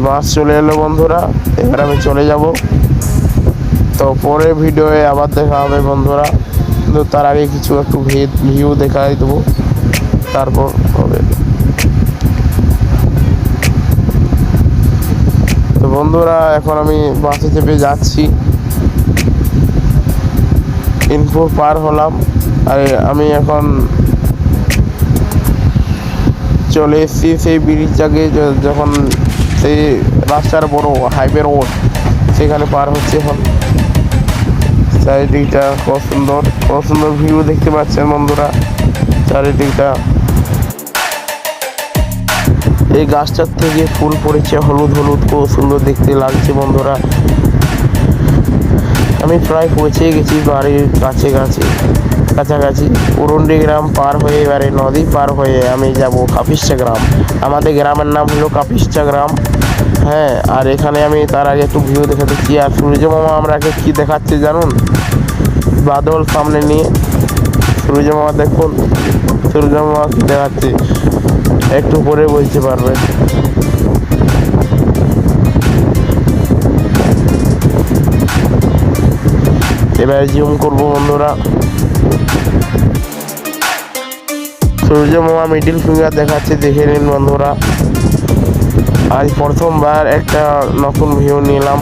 বাস চলে এলো বন্ধুরা, এবার আমি চলে যাব। তো পরে ভিডিওয়ে আবার দেখা হবে বন্ধুরা, কিন্তু তার আগে কিছু একটু ভিউ দেখাই দেবো, তারপর হবে। তো বন্ধুরা এখন আমি বাসে চেপে যাচ্ছি, ইনফো পার হলাম। আর আমি এখন চলে এসেছি সেই ব্রিজটাকে, যখন সেই রাস্তার বড় হাইওয়ে রোড সেখানে পার হচ্ছে এখন। চারিদিকটা কত সুন্দর ভিউ দেখতে পাচ্ছেন বন্ধুরা, চারিদিকটা। এই গাছটার থেকে ফুল পড়েছে হলুদ হলুদ, খুব সুন্দর দেখতে লাগছে বন্ধুরা। আমি প্রায় পৌঁছে গেছি বাড়ির কাছাকাছি। উরুন্ডি গ্রাম পার হয়ে এবারে নদী পার হয়ে আমি যাব কাপিস্টা গ্রাম। আমাদের গ্রামের নাম হলো কাপিস্টা গ্রাম। হ্যাঁ, আর এখানে আমি তার আগে একটু ভিউ দেখে দিচ্ছি। আর সূর্য মামা আমরাকে কি দেখাচ্ছে জানুন, বাদল সামনে নিয়ে। সূর্য মামা দেখুন, সূর্য মামা কি দেখাচ্ছে একটু পরে বলতে পারবেন। এবার জুম করবো বন্ধুরা। সূর্য মামা মিডিল ফিঙ্গার দেখাচ্ছে, দেখে নিন বন্ধুরা। আজ প্রথমবার একটা নতুন ভিউ নিলাম।